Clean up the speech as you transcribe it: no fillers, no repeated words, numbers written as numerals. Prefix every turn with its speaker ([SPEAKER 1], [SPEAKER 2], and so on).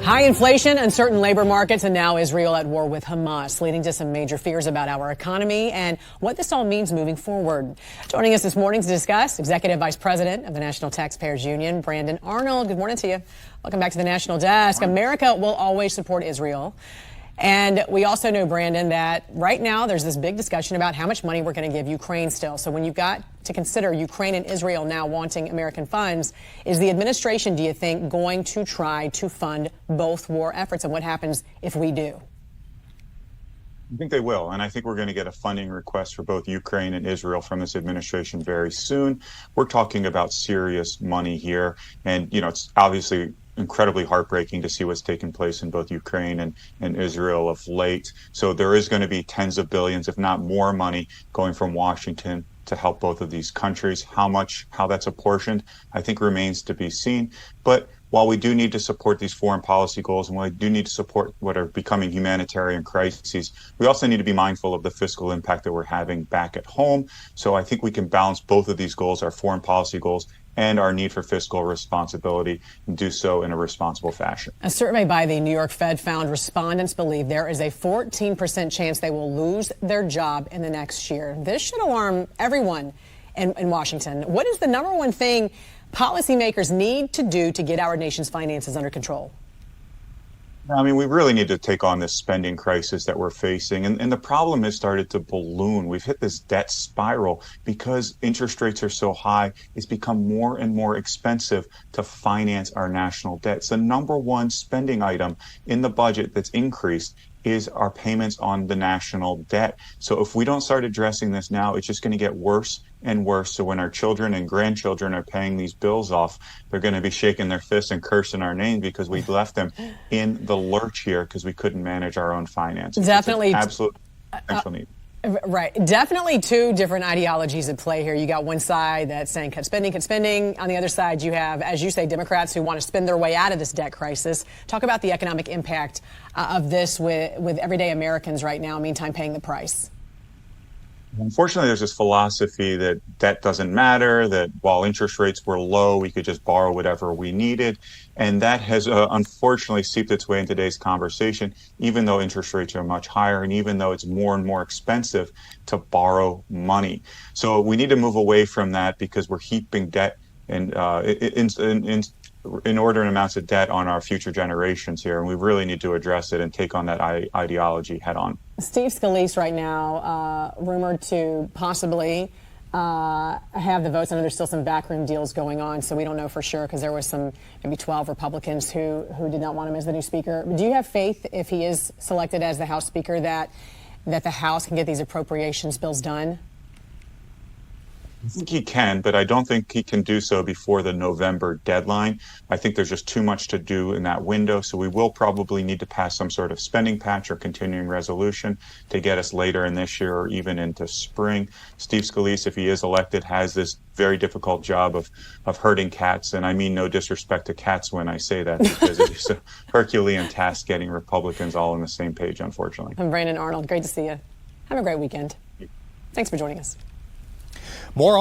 [SPEAKER 1] High inflation, uncertain labor markets, and now Israel at war with Hamas, leading to some major fears about our economy and what this all means moving forward. Joining us this morning to discuss, Executive Vice President of the National Taxpayers Union, Brandon Arnold. Good morning to you. Welcome back to the National Desk. America will always support Israel. And we also know, Brandon, that right now there's this big discussion about how much money we're going to give Ukraine still. So when you've got to consider Ukraine and Israel now wanting American funds, is the administration, do you think, going to try to fund both war efforts? And what happens if we do?
[SPEAKER 2] I think they will. And I think we're going to get a funding request for both Ukraine and Israel from this administration very soon. We're talking about serious money here. And, you know, it's obviously incredibly heartbreaking to see what's taken place in both Ukraine and Israel of late. So there is going to be tens of billions, if not more money, going from Washington to help both of these countries. How that's apportioned, I think remains to be seen. But while we do need to support these foreign policy goals and while we do need to support what are becoming humanitarian crises, we also need to be mindful of the fiscal impact that we're having back at home. So I think we can balance both of these goals, our foreign policy goals and our need for fiscal responsibility, and do so in a responsible fashion. A
[SPEAKER 1] survey by the New York Fed found respondents believe there is a 14% chance they will lose their job in the next year. This should alarm everyone in Washington. What is the number one thing policymakers need to do to get our nation's finances under control?
[SPEAKER 2] I mean, we really need to take on this spending crisis that we're facing. And the problem has started to balloon. We've hit this debt spiral because interest rates are so high. It's become more and more expensive to finance our national debt. It's the number one spending item in the budget that's increased is our payments on the national debt. So if we don't start addressing this now, it's just going to get worse and worse. So when our children and grandchildren are paying these bills off, they're going to be shaking their fists and cursing our name because we left them in the lurch here because we couldn't manage our own finances.
[SPEAKER 1] Definitely.
[SPEAKER 2] Absolute essential need.
[SPEAKER 1] Right. Definitely two different ideologies at play here. You got one side that's saying cut spending. On the other side, you have, as you say, Democrats who want to spend their way out of this debt crisis. Talk about the economic impact of this with everyday Americans right now, meantime paying the price.
[SPEAKER 2] Unfortunately, there's this philosophy that debt doesn't matter, that while interest rates were low, we could just borrow whatever we needed. And that has unfortunately seeped its way in today's conversation, even though interest rates are much higher and even though it's more and more expensive to borrow money. So we need to move away from that because we're heaping debt and inordinate amounts of debt on our future generations here. And we really need to address it and take on that ideology head on.
[SPEAKER 1] Steve Scalise right now rumored to possibly have the votes. I know there's still some backroom deals going on, so we don't know for sure because there was some maybe 12 Republicans who did not want him as the new speaker. Do you have faith if he is selected as the House Speaker that the House can get these appropriations bills done?
[SPEAKER 2] I think he can, but I don't think he can do so before the November deadline. I think there's just too much to do in that window. So we will probably need to pass some sort of spending patch or continuing resolution to get us later in this year or even into spring. Steve Scalise, if he is elected, has this very difficult job of herding cats. And I mean no disrespect to cats when I say that, because it's a Herculean task getting Republicans all on the same page, unfortunately.
[SPEAKER 1] I'm Brandon Arnold. Great to see you. Have a great weekend. Thanks for joining us.
[SPEAKER 3] More